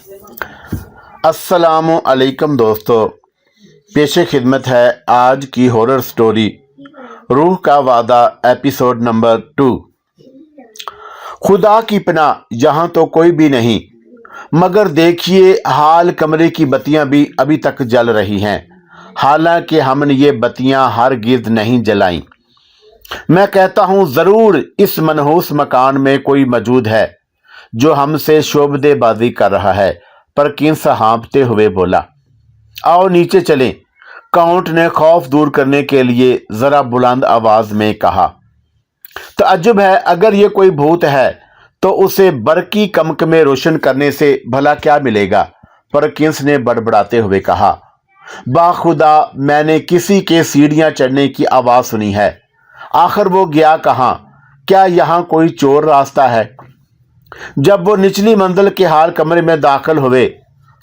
अस्सलामु अलैकुम दोस्तों, पेश खिदमत है आज की हॉरर स्टोरी रूह का वादा एपिसोड नंबर 2। खुदा की पनाह, यहाँ तो कोई भी नहीं, मगर देखिए हाल कमरे की बत्तियां भी अभी तक जल रही हैं, हालांकि हमने ये बत्तियां हरगिज़ नहीं जलाई। मैं कहता हूँ ज़रूर इस मनहूस मकान में कोई मौजूद है जो हमसे शोबदेबाजी कर रहा है। परकिंस हाँफते हुए बोला, आओ नीचे चलें। काउंट ने खौफ दूर करने के लिए जरा बुलंद आवाज में कहा। तअज्जुब है, अगर ये कोई भूत है तो उसे बरकी कमकमे रोशन करने से भला क्या मिलेगा? परकिंस ने बड़बड़ाते हुए कहा, बाखुदा मैंने किसी के सीढ़ियां चढ़ने की आवाज सुनी है। आखिर वो गया कहाँ? क्या यहाँ कोई चोर रास्ता है? जब वो निचली मंजिल के हाल कमरे में दाखिल हुए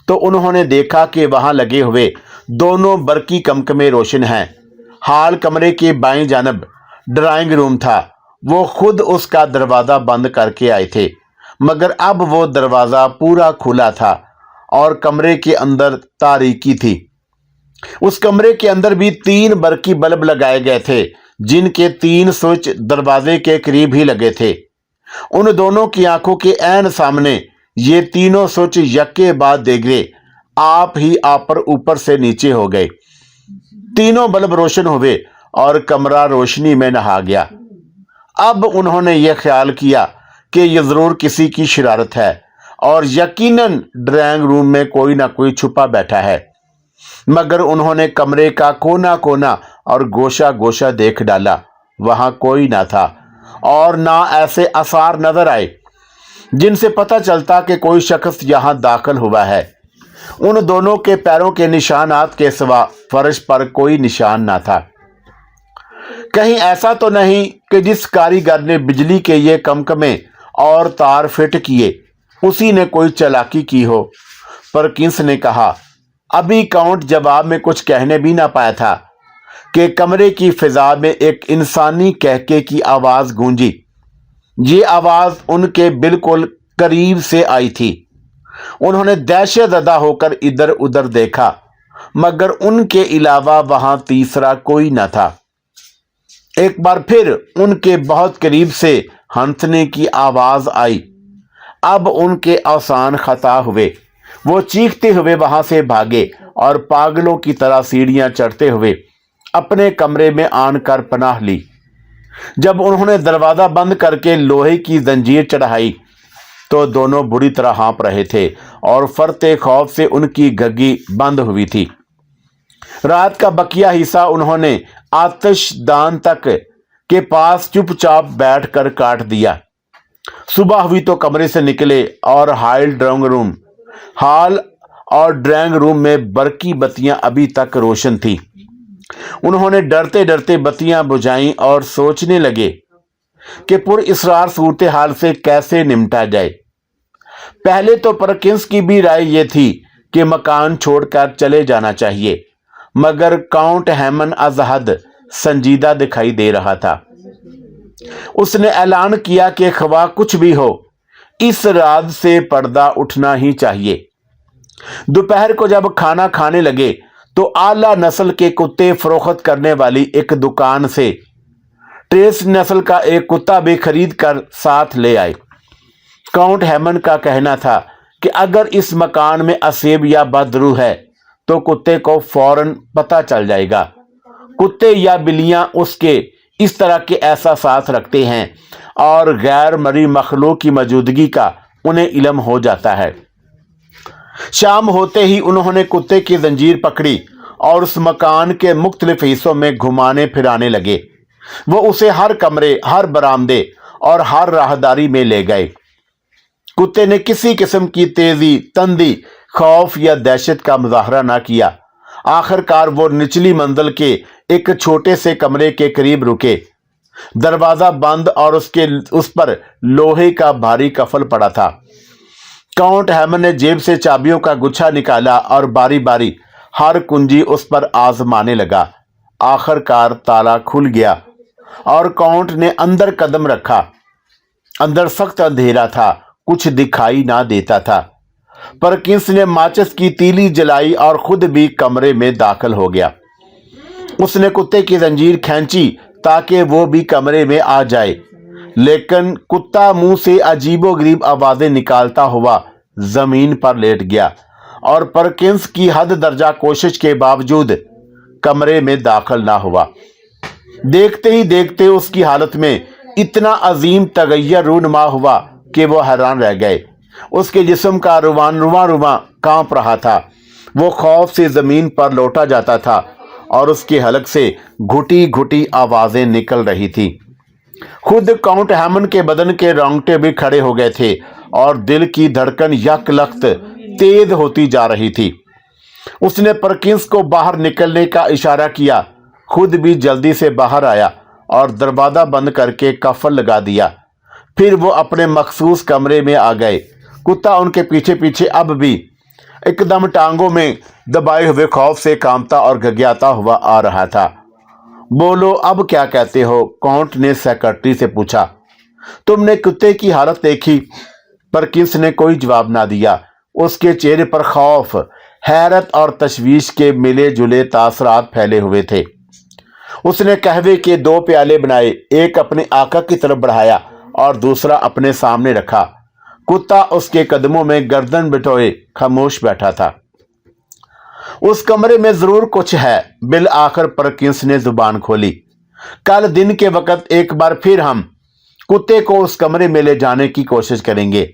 तो उन्होंने देखा कि वहां लगे हुए दोनों बरकी कमकमे रोशन हैं। हाल कमरे के बाईं जानब ड्राइंग रूम था। वो खुद उसका दरवाज़ा बंद करके आए थे, मगर अब वो दरवाज़ा पूरा खुला था और कमरे के अंदर तारीकी थी। उस कमरे के अंदर भी 3 बरकी बल्ब लगाए गए थे, जिनके 3 स्विच दरवाजे के करीब ही लगे थे। उन दोनों की आंखों के ऐन सामने ये तीनों स्विच यक्के बाद देगरे आप ही आप पर ऊपर से नीचे हो गए। तीनों बल्ब रोशन हुए और कमरा रोशनी में नहा गया। अब उन्होंने ये ख्याल किया कि यह जरूर किसी की शरारत है और यकीनन ड्राइंग रूम में कोई ना कोई छुपा बैठा है, मगर उन्होंने कमरे का कोना कोना और गोशा गोशा देख डाला। वहां कोई ना था और ना ऐसे आसार नजर आए जिनसे पता चलता कि कोई शख्स यहां दाखिल हुआ है। उन दोनों के पैरों के निशानात के सिवा फर्श पर कोई निशान ना था। कहीं ऐसा तो नहीं कि जिस कारीगर ने बिजली के ये कमकमे और तार फिट किए उसी ने कोई चालाकी की हो? परकिंस ने कहा। अभी काउंट जवाब में कुछ कहने भी ना पाया था कि कमरे की फिजा में एक इंसानी कहके की आवाज गूंजी। ये आवाज उनके बिल्कुल करीब से आई थी। उन्होंने दहशतज़दा होकर इधर उधर देखा, मगर उनके अलावा वहां तीसरा कोई न था। एक बार फिर उनके बहुत करीब से हंसने की आवाज आई। अब उनके आसान खता हुए। वो चीखते हुए वहां से भागे और पागलों की तरह सीढ़ियां चढ़ते हुए अपने कमरे में आनकर पनाह ली। जब उन्होंने दरवाज़ा बंद करके लोहे की जंजीर चढ़ाई तो दोनों बुरी तरह हाँप रहे थे और फरते खौफ से उनकी घग्गी बंद हुई थी। रात का बकिया हिस्सा उन्होंने आतिशदान तक के पास चुपचाप बैठकर काट दिया। सुबह हुई तो कमरे से निकले और हाल और ड्राइंग रूम में बरकी बत्तियां अभी तक रोशन थी। उन्होंने डरते डरते बत्तियां बुझाईं और सोचने लगे कि पुरअसरार सूरत हाल से कैसे निपटा जाए। पहले तो परकिंस की भी राय यह थी कि मकान छोड़कर चले जाना चाहिए, मगर काउंट हैमन अजहद संजीदा दिखाई दे रहा था। उसने ऐलान किया कि खवा कुछ भी हो, इस राज से पर्दा उठना ही चाहिए। दोपहर को जब खाना खाने लगे तो आला नस्ल के कुत्ते फरोख्त करने वाली एक दुकान से ट्रेस नस्ल का एक कुत्ता भी खरीद कर साथ ले आए। काउंट हैमन का कहना था कि अगर इस मकान में असेब या बदरू है तो कुत्ते को फौरन पता चल जाएगा। कुत्ते या बिल्लियां उसके इस तरह के एहसासात रखते हैं और गैर मरी मखलूक की मौजूदगी का उन्हें इल्म हो जाता है। शाम होते ही उन्होंने कुत्ते की जंजीर पकड़ी और उस मकान के मुख्तलिफ हिस्सों में घुमाने फिराने लगे। वो उसे हर कमरे, हर बरामदे और हर राहदारी में ले गए। कुत्ते ने किसी किस्म की तेजी, तंदी, खौफ या दहशत का मुजाहरा ना किया। आखिरकार वो निचली मंजिल के एक छोटे से कमरे के करीब रुके। दरवाजा बंद और उस पर लोहे का भारी कफल पड़ा था। काउंट हैमन ने जेब से चाबियों का गुच्छा निकाला और बारी बारी हर कुंजी उस पर आजमाने लगा। आखिरकार ताला खुल गया और काउंट ने अंदर कदम रखा। अंदर सख्त अंधेरा था, कुछ दिखाई ना देता था। परकिंस ने माचिस की तीली जलाई और खुद भी कमरे में दाखिल हो गया। उसने कुत्ते की जंजीर खींची ताकि वो भी कमरे में आ जाए, लेकिन कुत्ता मुंह से अजीबोगरीब आवाजें निकालता हुआ जमीन पर लेट गया और परकिंस की हद दर्जा कोशिश के बावजूद कमरे में दाखिल ना हुआ। देखते ही देखते उसकी हालत में इतना अजीम तगैयर रूनुमा हुआ कि वो हैरान रह गए। उसके जिस्म का रुवां कांप रहा था। वो खौफ से जमीन पर लौटा जाता था और उसके हलक से घुटी घुटी आवाजें निकल रही थी। खुद काउंट हैमन के बदन के रोंगटे भी खड़े हो गए थे और दिल की धड़कन यकलख्त तेज होती जा रही थी। उसने परकिंस को बाहर निकलने का इशारा किया, खुद भी जल्दी से बाहर आया और दरवाजा बंद करके कफल लगा दिया। फिर वो अपने मखसूस कमरे में आ गए। कुत्ता उनके पीछे पीछे अब भी एकदम टांगों में दबाए हुए खौफ से कांपता और घगयाता हुआ आ रहा था। बोलो, अब क्या कहते हो? काउंट ने सेक्रेटरी से पूछा। तुमने कुत्ते की हालत देखी? परकिंस ने कोई जवाब ना दिया। उसके चेहरे पर खौफ, हैरत और तशवीश के मिले जुले तासरात फैले हुए थे। उसने कहवे के 2 प्याले बनाए, एक अपने आका की तरफ बढ़ाया और दूसरा अपने सामने रखा। कुत्ता उसके कदमों में गर्दन बिठोए खामोश बैठा था। उस कमरे में जरूर कुछ है। बिल आखिर परकिंस ने जुबान खोली। कल दिन के वक्त एक बार फिर हम कुत्ते को उस कमरे में ले जाने की कोशिश करेंगे।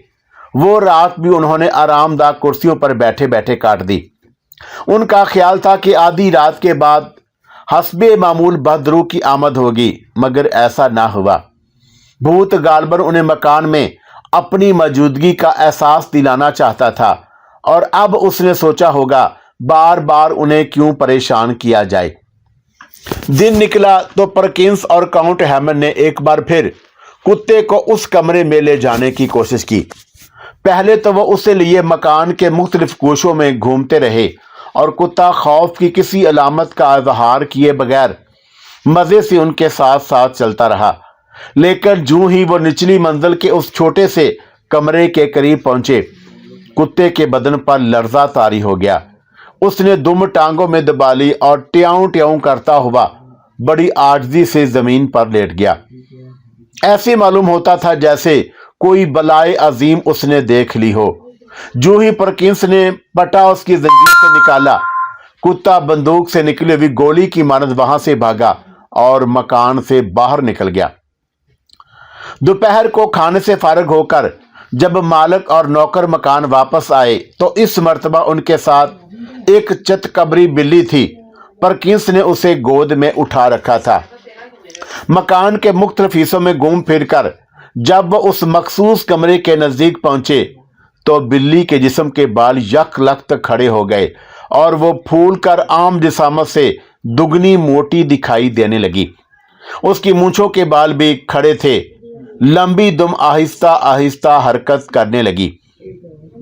वो रात भी उन्होंने आरामदायक कुर्सियों पर बैठे बैठे काट दी। उनका ख्याल था कि आधी रात के बाद हस्बे मामूल बदरू की आमद होगी, मगर ऐसा ना हुआ। भूत गालबन उन्हें मकान में अपनी मौजूदगी का एहसास दिलाना चाहता था और अब उसने सोचा होगा बार बार उन्हें क्यों परेशान किया जाए। दिन निकला तो परकिंस और काउंट हैमन ने एक बार फिर कुत्ते को उस कमरे में ले जाने की कोशिश की। पहले तो वो उसे लिए मकान के मुख्तलिफ गोशों में घूमते रहे और कुत्ता खौफ की किसी अलामत का इजहार किए बगैर मजे से उनके साथ साथ चलता रहा। लेकिन जूं ही वो निचली मंजिल के उस छोटे से कमरे के करीब पहुंचे, कुत्ते के बदन पर लर्जा तारी हो गया। उसने दुम टांगों में दबा ली और ट्याऊं ट्याऊं करता हुआ बड़ी आजिज़ी से जमीन पर लेट गया। ऐसे मालूम होता था जैसे कोई बलाए अजीम उसने देख ली हो। जो ही परकिंस ने पटा उसकी जंजीर से निकाला, कुत्ता बंदूक से निकली हुई गोली की मानद वहां से भागा और मकान से बाहर निकल गया। दोपहर को खाने से फारिग होकर जब मालिक और नौकर मकान वापस आए तो इस मर्तबा उनके साथ एक चतकबरी बिल्ली थी। परकिंस ने उसे गोद में उठा रखा था। मकान के मुख्तलिफ हिस्सों में घूम फिर कर जब वो उस मखसूस कमरे के नजदीक पहुंचे तो बिल्ली के जिस्म के बाल यकलख्त खड़े हो गए और वो फूल कर आम जिसामत से दुगनी मोटी दिखाई देने लगी। उसकी मूंछों के बाल भी खड़े थे। लंबी दुम आहिस्ता आहिस्ता हरकत करने लगी।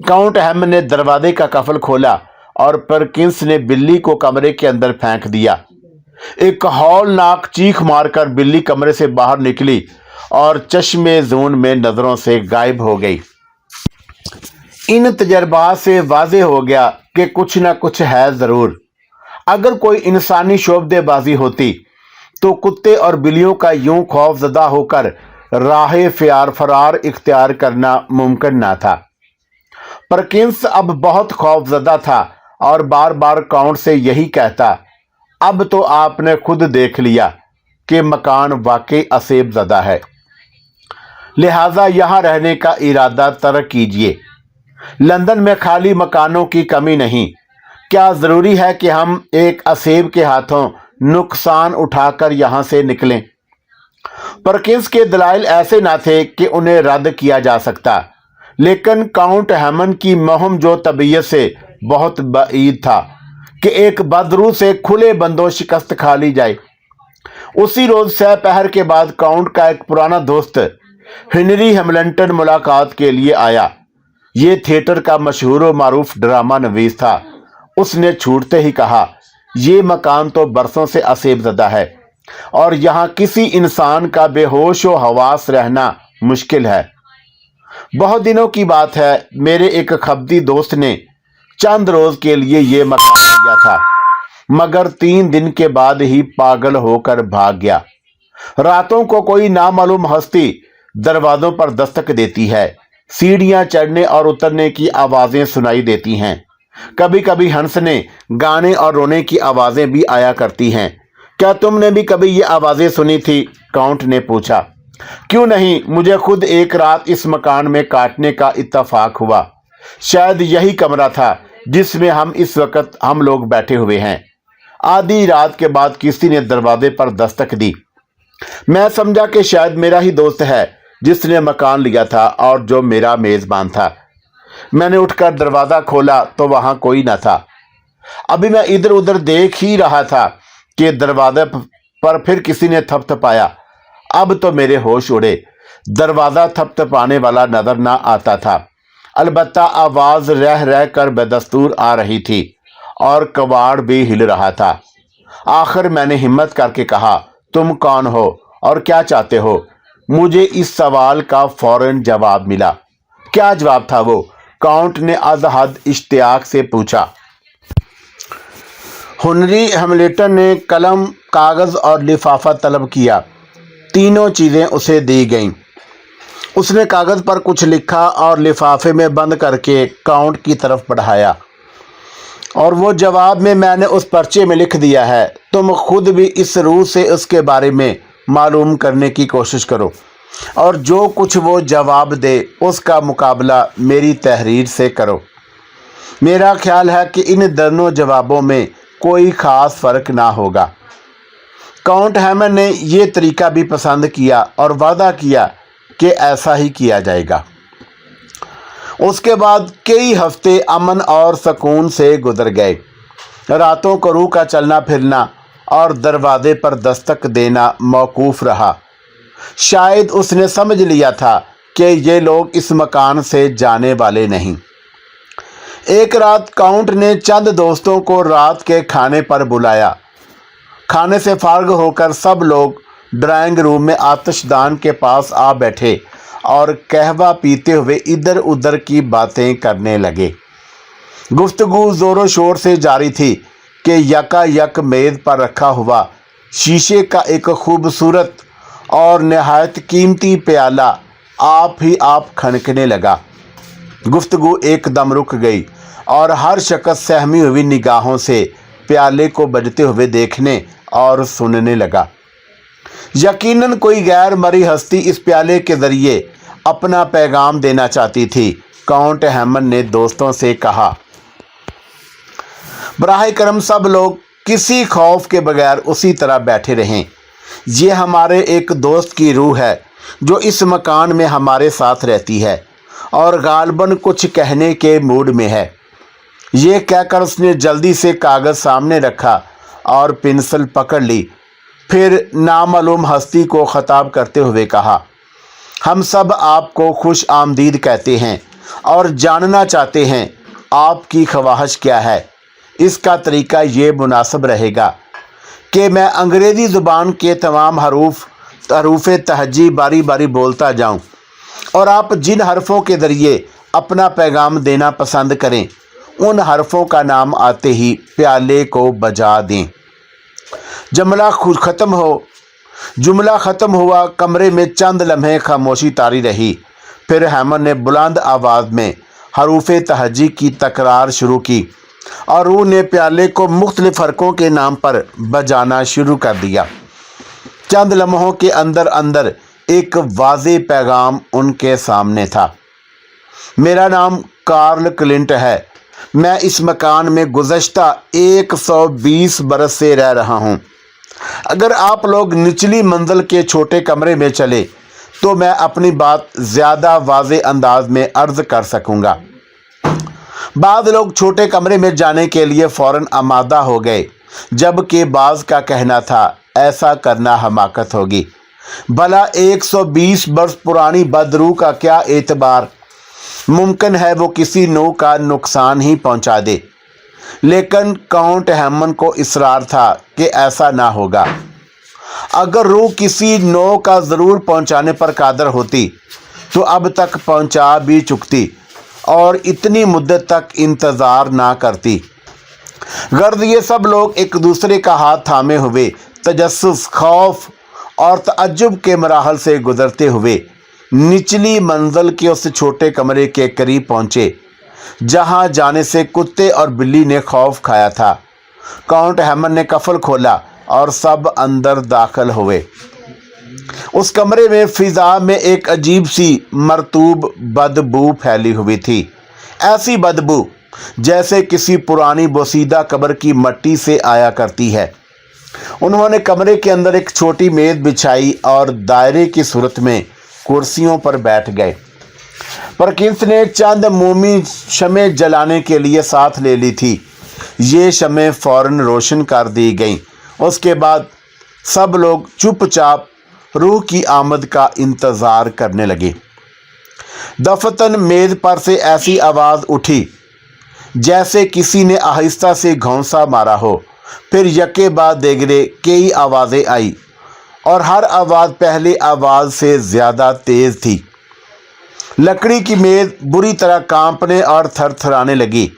काउंट हैमन ने दरवाजे का कफल खोला और परकिंस ने बिल्ली को कमरे के अंदर फेंक दिया। एक हौलनाक चीख मारकर बिल्ली कमरे से बाहर निकली और चश्मे जून में नजरों से गायब हो गई। इन तजर्बात से वाज़ेह हो गया कि कुछ ना कुछ है जरूर। अगर कोई इंसानी शोबदेबाजी होती तो कुत्ते और बिल्लियों का यूं खौफजदा होकर राह फरार इख्तियार करना मुमकिन ना था। परकिंस अब बहुत खौफजदा था और बार बार काउंट से यही कहता, अब तो आपने खुद देख लिया कि मकान वाकई असेबजदा है, लिहाजा यहां रहने का इरादा तर्क कीजिए। लंदन में खाली मकानों की कमी नहीं। क्या जरूरी है कि हम एक असेब के हाथों नुकसान उठाकर यहां से निकलें? परकिंस के दलाइल ऐसे ना थे कि उन्हें रद्द किया जा सकता, लेकिन काउंट हैमन की मुहिम जो तबीयत से बहुत बईद था कि एक बदरू से खुले बंदों शिकस्त खा ली जाए। उसी रोज सह पहर के बाद काउंट का एक पुराना दोस्त हेनरी हैमिल्टन मुलाकात के लिए आया। ये थिएटर का मशहूर व मारूफ ड्रामा नवीस था। उसने छूटते ही कहा, ये मकान तो बरसों से असेबजदा है और यहाँ किसी इंसान का बेहोश व हवास रहना मुश्किल है। बहुत दिनों की बात है, मेरे एक खबती दोस्त ने चंद रोज के लिए ये मकान लिया था, मगर 3 दिन के बाद ही पागल होकर भाग गया। रातों को कोई नामालूम हस्ती दरवाजों पर दस्तक देती है। सीढ़ियां चढ़ने और उतरने की आवाजें सुनाई देती हैं। कभी कभी हंसने, गाने और रोने की आवाजें भी आया करती हैं। क्या तुमने भी कभी ये आवाजें सुनी थी? काउंट ने पूछा। क्यों नहीं, मुझे खुद एक रात इस मकान में काटने का इत्तेफाक हुआ। शायद यही कमरा था जिसमें इस वक्त हम लोग बैठे हुए हैं। आधी रात के बाद किसी ने दरवाजे पर दस्तक दी। मैं समझा कि शायद मेरा ही दोस्त है जिसने मकान लिया था और जो मेरा मेजबान था। मैंने उठकर दरवाजा खोला तो वहां कोई न था। अभी मैं इधर उधर देख ही रहा था कि दरवाजे पर फिर किसी ने थपथपाया। अब तो मेरे होश उड़े। दरवाजा थपथपाने वाला नजर ना आता था, अलबत्ता आवाज रह रह कर बेदस्तूर आ रही थी और कबाड़ भी हिल रहा था। आखिर मैंने हिम्मत करके कहा, तुम कौन हो और क्या चाहते हो? मुझे इस सवाल का फौरन जवाब मिला। क्या जवाब था वो? काउंट ने अज़हद इश्तियाक से पूछा। हुनरी हैमिल्टन ने कलम, कागज और लिफाफा तलब किया। तीनों चीजें उसे दी गईं। उसने कागज पर कुछ लिखा और लिफाफे में बंद करके काउंट की तरफ बढ़ाया। और वो जवाब में मैंने उस पर्चे में लिख दिया है। तुम खुद भी इस रूह से उसके बारे में मालूम करने की कोशिश करो और जो कुछ वो जवाब दे उसका मुकाबला मेरी तहरीर से करो। मेरा ख्याल है कि इन दोनों जवाबों में कोई ख़ास फ़र्क ना होगा। काउंट हैमन ने यह तरीका भी पसंद किया और वादा किया कि ऐसा ही किया जाएगा। उसके बाद कई हफ्ते अमन और सुकून से गुजर गए। रातों को रूह का चलना फिरना और दरवाजे पर दस्तक देना मौकूफ रहा। शायद उसने समझ लिया था कि ये लोग इस मकान से जाने वाले नहीं। एक रात काउंट ने चंद दोस्तों को रात के खाने पर बुलाया। खाने से फारग होकर सब लोग ड्राइंग रूम में आतिशदान के पास आ बैठे और कहवा पीते हुए इधर उधर की बातें करने लगे। गुफ्तगू ज़ोरों शोर से जारी थी कि यकायक मेज़ पर रखा हुआ शीशे का एक खूबसूरत और नहायत कीमती प्याला आप ही आप खनकने लगा। गुफ्तगू एकदम रुक गई और हर शख्स सहमी हुई निगाहों से प्याले को बजते हुए देखने और सुनने लगा। यकीनन कोई गैर मरी हस्ती इस प्याले के ज़रिए अपना पैगाम देना चाहती थी। काउंट हैमन ने दोस्तों से कहा, बराह करम सब लोग किसी खौफ के बगैर उसी तरह बैठे रहें। ये हमारे एक दोस्त की रूह है जो इस मकान में हमारे साथ रहती है और गालबन कुछ कहने के मूड में है। ये कहकर उसने जल्दी से कागज़ सामने रखा और पेंसिल पकड़ ली। फिर नामालूम हस्ती को ख़ताब करते हुए कहा, हम सब आपको खुश आमदीद कहते हैं और जानना चाहते हैं आपकी ख्वाहिश क्या है। इसका तरीका ये मुनासिब रहेगा कि मैं अंग्रेज़ी ज़ुबान के तमाम हरूफ़ तहजी बारी बारी बोलता जाऊं और आप जिन हरफ़ों के ज़रिए अपना पैगाम देना पसंद करें उन हरफ़ों का नाम आते ही प्याले को बजा दें। जुमला ख़त्म हुआ। कमरे में चंद लम्हे खामोशी तारी रही। फिर हैमन ने बुलंद आवाज़ में हरूफ़ तहजी की तकरार शुरू की और रूह ने प्याले को मुख्तलिफ हरकों के नाम पर बजाना शुरू कर दिया। चंद लम्हों के अंदर अंदर एक वाज़े पैगाम उनके सामने था। मेरा नाम कार्ल क्लिंट है। मैं इस मकान में गुज़श्ता 120 बरस से रह रहा हूँ। अगर आप लोग निचली मंजिल के छोटे कमरे में चले तो मैं अपनी बात ज़्यादा वाज़े अंदाज में अर्ज़ कर सकूँगा। बाद लोग छोटे कमरे में जाने के लिए फ़ौरन आमादा हो गए, जबकि बाज़ का कहना था ऐसा करना हमाकत होगी। भला 120 बरस पुरानी बदरू का क्या एतबार? मुमकिन है वो किसी नौ का नुकसान ही पहुंचा दे। लेकिन काउंट हैमन को इसरार था कि ऐसा ना होगा। अगर रूह किसी नौ का ज़रूर पहुंचाने पर कादर होती तो अब तक पहुंचा भी चुकती और इतनी मुद्दत तक इंतज़ार ना करती। गर्द ये सब लोग एक दूसरे का हाथ थामे हुए तजस्सुस, खौफ और तअज्जुब के मराहल से गुजरते हुए निचली मंजिल के उस छोटे कमरे के करीब पहुंचे जहां जाने से कुत्ते और बिल्ली ने खौफ खाया था। काउंट हैमंड ने कफल खोला और सब अंदर दाखिल हुए। उस कमरे में फिजा में एक अजीब सी मरतूब बदबू फैली हुई थी, ऐसी बदबू जैसे किसी पुरानी बोसीदा कब्र की मिट्टी से आया करती है। उन्होंने कमरे के अंदर एक छोटी मेज बिछाई और दायरे की सूरत में कुर्सियों पर बैठ गए। परकिंस ने चंद मोमी शमें जलाने के लिए साथ ले ली थी। ये शमें फौरन रोशन कर दी गईं। उसके बाद सब लोग चुपचाप रूह की आमद का इंतज़ार करने लगे। दफतन मेज पर से ऐसी आवाज़ उठी जैसे किसी ने आहिस्ता से घौंसा मारा हो। फिर यके बाद देगरे कई आवाज़ें आई और हर आवाज़ पहली आवाज़ से ज़्यादा तेज़ थी। लकड़ी की मेज़ बुरी तरह कांपने और थरथराने लगी।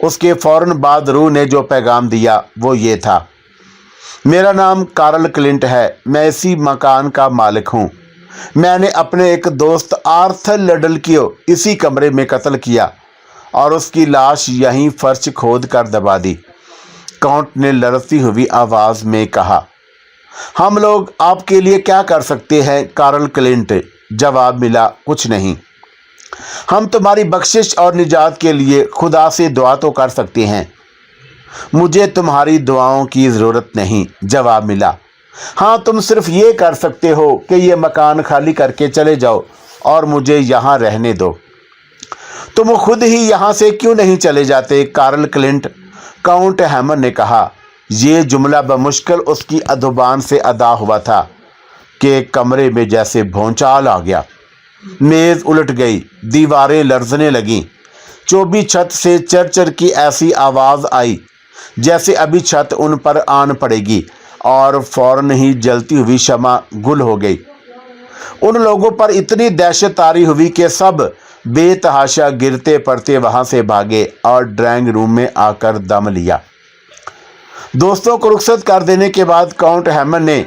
उसके फ़ौरन बाद रूह ने जो पैगाम दिया वो ये था, मेरा नाम कार्ल क्लिंट है, मैं इसी मकान का मालिक हूँ। मैंने अपने एक दोस्त आर्थर लिडल को इसी कमरे में कत्ल किया और उसकी लाश यहीं फर्श खोद कर दबा दी। काउंट ने लरजती हुई आवाज़ में कहा, हम लोग आपके लिए क्या कर सकते हैं कार्ल क्लिंट? जवाब मिला, कुछ नहीं। हम तुम्हारी बख्शिश और निजात के लिए खुदा से दुआ तो कर सकते हैं। मुझे तुम्हारी दुआओं की ज़रूरत नहीं। जवाब मिला, हाँ तुम सिर्फ ये कर सकते हो कि ये मकान खाली करके चले जाओ और मुझे यहाँ रहने दो। तुम खुद ही यहाँ से क्यों नहीं चले जाते कार्ल क्लिंट? काउंट हैमंड ने कहा। ये जुमला बमुश्किल उसकी अधुबान से अदा हुआ था कि कमरे में जैसे भौचाल आ गया। मेज़ उलट गई, दीवारें लर्जने लगीं। चौबी छत से चरचर की ऐसी आवाज़ आई जैसे अभी छत उन पर आन पड़ेगी और फौरन ही जलती हुई शमा गुल हो गई। उन लोगों पर इतनी दहशत तारी हुई कि सब बेतहाशा गिरते पड़ते वहां से भागे और ड्राइंग रूम में आकर दम लिया। दोस्तों को रुखसत कर देने के बाद काउंट हैमंड ने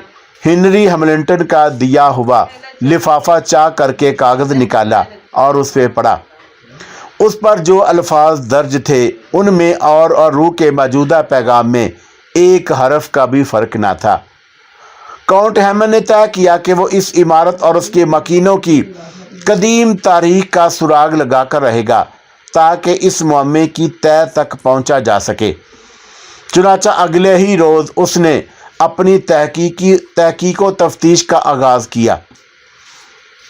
हेनरी हैमिल्टन का दिया हुआ लिफाफा चाक करके कागज़ निकाला और उस पर पढ़ा। उस पर जो अल्फाज दर्ज थे उनमें और रूह के मौजूदा पैगाम में एक हरफ का भी फ़र्क ना था। काउंट हैमंड ने तय किया कि वो इस इमारत और उसके मकीनों की कदीम तारीख का सुराग लगाकर रहेगा ताकि इस मुअम्मे की तह तक पहुंचा जा सके। चुनाचा अगले ही रोज़ उसने अपनी तहकीक व तफ्तीश का आगाज़ किया।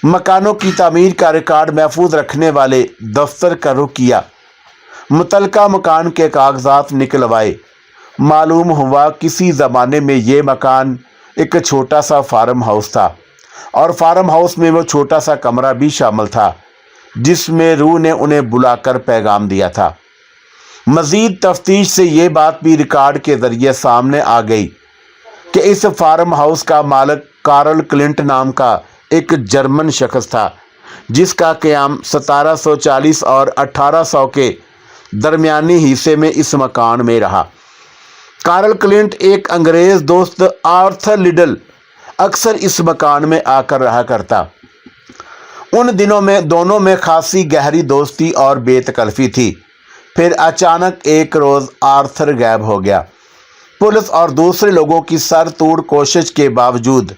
मकानों की तामीर का रिकॉर्ड महफूज रखने वाले दफ्तर का रुख किया। मुतलका मकान के कागजात निकलवाए। मालूम हुआ किसी ज़माने में ये मकान एक छोटा सा फार्म हाउस था और फार्म हाउस में वो छोटा सा कमरा भी शामिल था जिसमें रूह ने उन्हें बुलाकर पैगाम दिया था। मज़ीद तफ्तीश से ये बात भी रिकॉर्ड के ज़रिए सामने आ गई कि इस फार्म हाउस का मालिक कार्ल क्लिंट नाम का एक जर्मन शख्स था जिसका क़याम 1740 और 1800 के दरमियानी हिस्से में इस मकान में रहा। कार्ल क्लिंट एक अंग्रेज़ दोस्त आर्थर लिडल अक्सर इस मकान में आकर रहा करता। उन दिनों में दोनों में खासी गहरी दोस्ती और बेतकल्फ़ी थी। फिर अचानक एक रोज़ आर्थर गायब हो गया। पुलिस और दूसरे लोगों की सर तोड़ कोशिश के बावजूद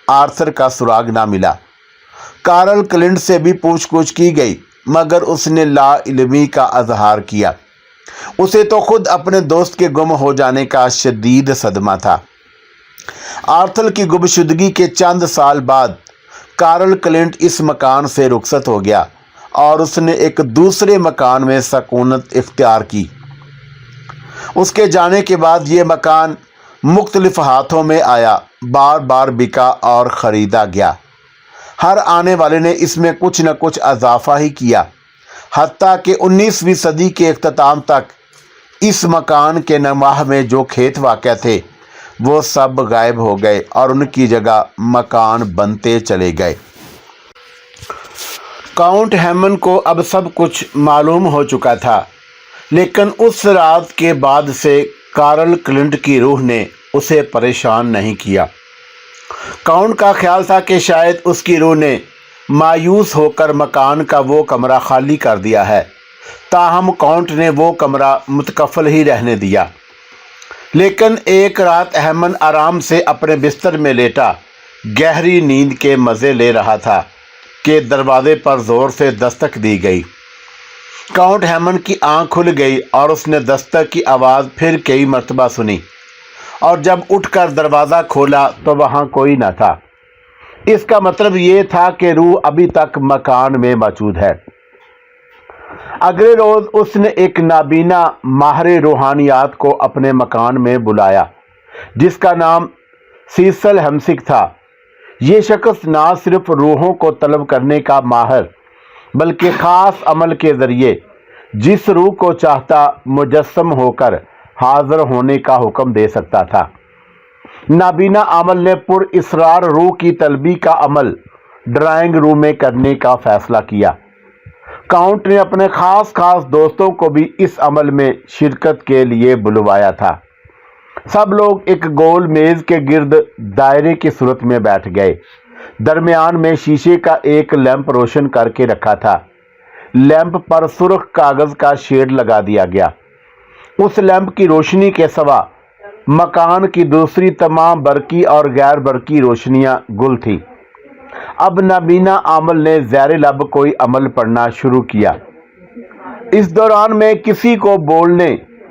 आर्थर का सुराग ना मिला। कार्ल क्लिंट से भी पूछताछ की गई मगर उसने ला इल्मी का अजहार किया। उसे तो खुद अपने दोस्त के गुम हो जाने का शदीद सदमा था। आर्थर की गुमशुदगी के चंद साल बाद कार्ल क्लिंट इस मकान से रुखसत हो गया और उसने एक दूसरे मकान में सकूनत इख्तियार की। उसके जाने के बाद ये मकान मुख्तलिफ हाथों में आया, बार बार बिका और ख़रीदा गया। हर आने वाले ने इसमें कुछ न कुछ इजाफा ही किया, हत्ता कि 19वीं सदी के इख्तिताम तक इस मकान के नवाह में जो खेत वाक़या थे वो सब गायब हो गए और उनकी जगह मकान बनते चले गए। काउंट हैमन को अब सब कुछ मालूम हो चुका था, लेकिन उस रात के बाद से कार्ल क्लिंट की रूह ने उसे परेशान नहीं किया। काउंट का ख्याल था कि शायद उसकी रूह ने मायूस होकर मकान का वो कमरा खाली कर दिया है, ताहम काउंट ने वो कमरा मुतकफ़ल ही रहने दिया। लेकिन एक रात हैमन आराम से अपने बिस्तर में लेटा गहरी नींद के मज़े ले रहा था कि दरवाजे पर ज़ोर से दस्तक दी गई। काउंट हैमन की आंख खुल गई और उसने दस्तक की आवाज़ फिर कई मरतबा सुनी, और जब उठकर दरवाज़ा खोला तो वहाँ कोई न था। इसका मतलब ये था कि रूह अभी तक मकान में मौजूद है। अगले रोज़ उसने एक नाबीना माहिर रूहानियात को अपने मकान में बुलाया, जिसका नाम सीसल हमसिक था। ये शख्स ना सिर्फ रूहों को तलब करने का माहिर, बल्कि ख़ास अमल के ज़रिए जिस रूह को चाहता मुजस्सम होकर हाज़िर होने का हुक्म दे सकता था। नाबीना आमल ने पुर इसरार रूह की तलबी का अमल ड्राइंग रूम में करने का फ़ैसला किया। काउंट ने अपने ख़ास दोस्तों को भी इस अमल में शिरकत के लिए बुलवाया था। सब लोग एक गोल मेज़ के गिर्द दायरे की सूरत में बैठ गए। दरमियान में शीशे का एक लैंप रोशन करके रखा था। लैंप पर सुर्ख कागज़ का शेड लगा दिया गया। उस लैंप की रोशनी के सिवा मकान की दूसरी तमाम बरकी और गैर बरकी रोशनियां गुल थी। अब नाबीना आमल ने ज़ैर लब कोई अमल पढ़ना शुरू किया। इस दौरान में किसी को बोलने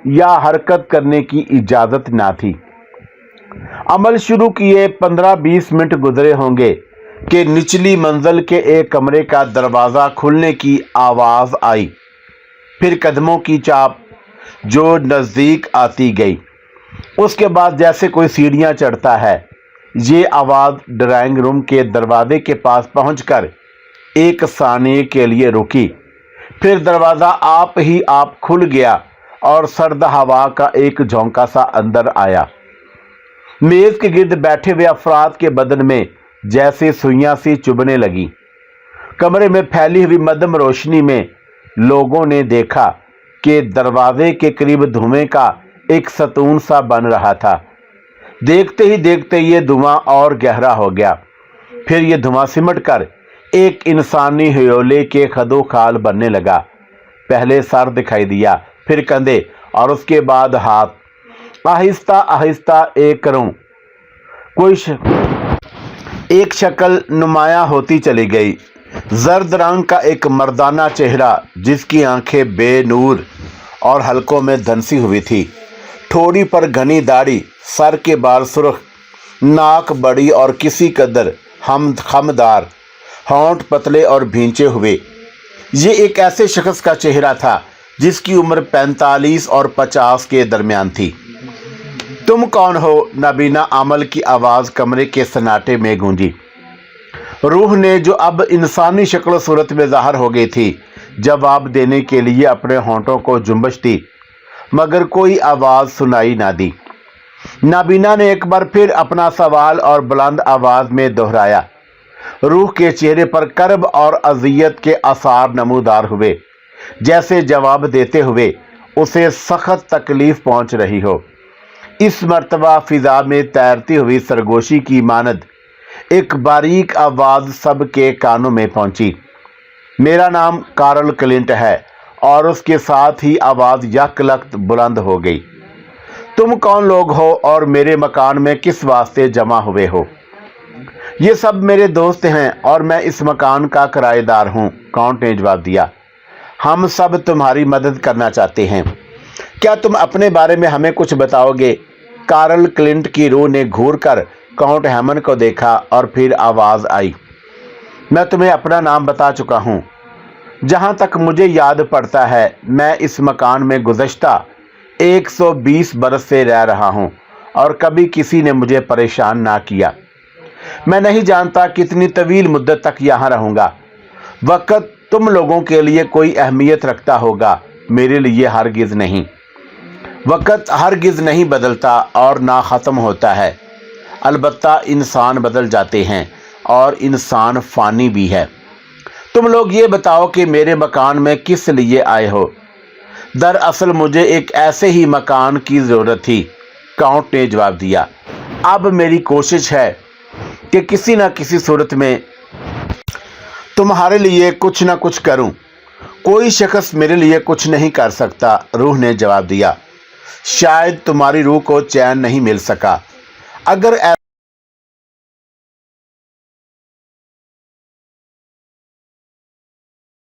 या हरकत करने की इजाज़त ना थी। अमल शुरू किए 15-20 मिनट गुजरे होंगे कि निचली मंजिल के एक कमरे का दरवाज़ा खुलने की आवाज़ आई। फिर कदमों की चाप जो नज़दीक आती गई। उसके बाद जैसे कोई सीढ़ियाँ चढ़ता है, ये आवाज़ ड्राइंग रूम के दरवाजे के पास पहुंचकर एक सानिए के लिए रुकी। फिर दरवाज़ा आप ही आप खुल गया और सर्द हवा का एक झोंका सा अंदर आया। मेज़ के गिर्द बैठे हुए अफराद के बदन में जैसे सुइयां सी चुभने लगी। कमरे में फैली हुई मध्यम रोशनी में लोगों ने देखा कि दरवाजे के करीब धुएं का एक सतून सा बन रहा था। देखते ही देखते ये धुआं और गहरा हो गया। फिर ये धुआं सिमट कर एक इंसानी ह्योले के खदो खाल बनने लगा। पहले सर दिखाई दिया, फिर कंधे और उसके बाद हाथ। आहिस्ता आहिस्ता एक शक्ल नुमाया होती चली गई। जर्द रंग का एक मर्दाना चेहरा, जिसकी आंखें बेनूर और हलकों में धंसी हुई थी। ठोड़ी पर घनी दाढ़ी, सर के बाल सुर्ख, नाक बड़ी और किसी कदर खमदार, होंठ पतले और भींचे हुए। ये एक ऐसे शख्स का चेहरा था जिसकी उम्र 45 और 50 के दरमियान थी। तुम कौन हो? नाबीना आमल की आवाज़ कमरे के सन्नाटे में गूंजी। रूह ने, जो अब इंसानी शक्ल सूरत में ज़ाहिर हो गई थी, जवाब देने के लिए अपने होंठों को जुम्बश दी, मगर कोई आवाज़ सुनाई ना दी। नाबीना ने एक बार फिर अपना सवाल और बुलंद आवाज़ में दोहराया। रूह के चेहरे पर कर्ब और अज़ियत के आसार नमूदार हुए, जैसे जवाब देते हुए उसे सख्त तकलीफ पहुंच रही हो। इस मर्तबा फिजा में तैरती हुई सरगोशी की मानद एक बारीक आवाज़ सबके कानों में पहुंची। मेरा नाम कार्ल क्लिंट है। और उसके साथ ही आवाज़ यकलख्त बुलंद हो गई। तुम कौन लोग हो और मेरे मकान में किस वास्ते जमा हुए हो? ये सब मेरे दोस्त हैं और मैं इस मकान का किराएदार हूँ, काउंट ने जवाब दिया। हम सब तुम्हारी मदद करना चाहते हैं। क्या तुम अपने बारे में हमें कुछ बताओगे? कार्ल क्लिंट की रूह ने घूर कर काउंट हैमन को देखा और फिर आवाज़ आई। मैं तुम्हें अपना नाम बता चुका हूँ। जहाँ तक मुझे याद पड़ता है, मैं इस मकान में गुज़श्ता 120 बरस से रह रहा हूँ और कभी किसी ने मुझे परेशान ना किया। मैं नहीं जानता कितनी तवील मुद्दत तक यहाँ रहूँगा। वक़्त तुम लोगों के लिए कोई अहमियत रखता होगा, मेरे लिए हरगिज़ नहीं। वक़्त हरगिज़ नहीं बदलता और ना ख़त्म होता है। अलबत्ता इंसान बदल जाते हैं और इंसान फ़ानी भी है। तुम लोग ये बताओ कि मेरे मकान में किस लिए आए हो? दरअसल मुझे एक ऐसे ही मकान की ज़रूरत थी, काउंट ने जवाब दिया। अब मेरी कोशिश है कि किसी न किसी सूरत में तुम्हारे लिए कुछ न कुछ करूं। कोई शख्स मेरे लिए कुछ नहीं कर सकता, रूह ने जवाब दिया। शायद तुम्हारी रूह को चैन नहीं मिल सका। अगर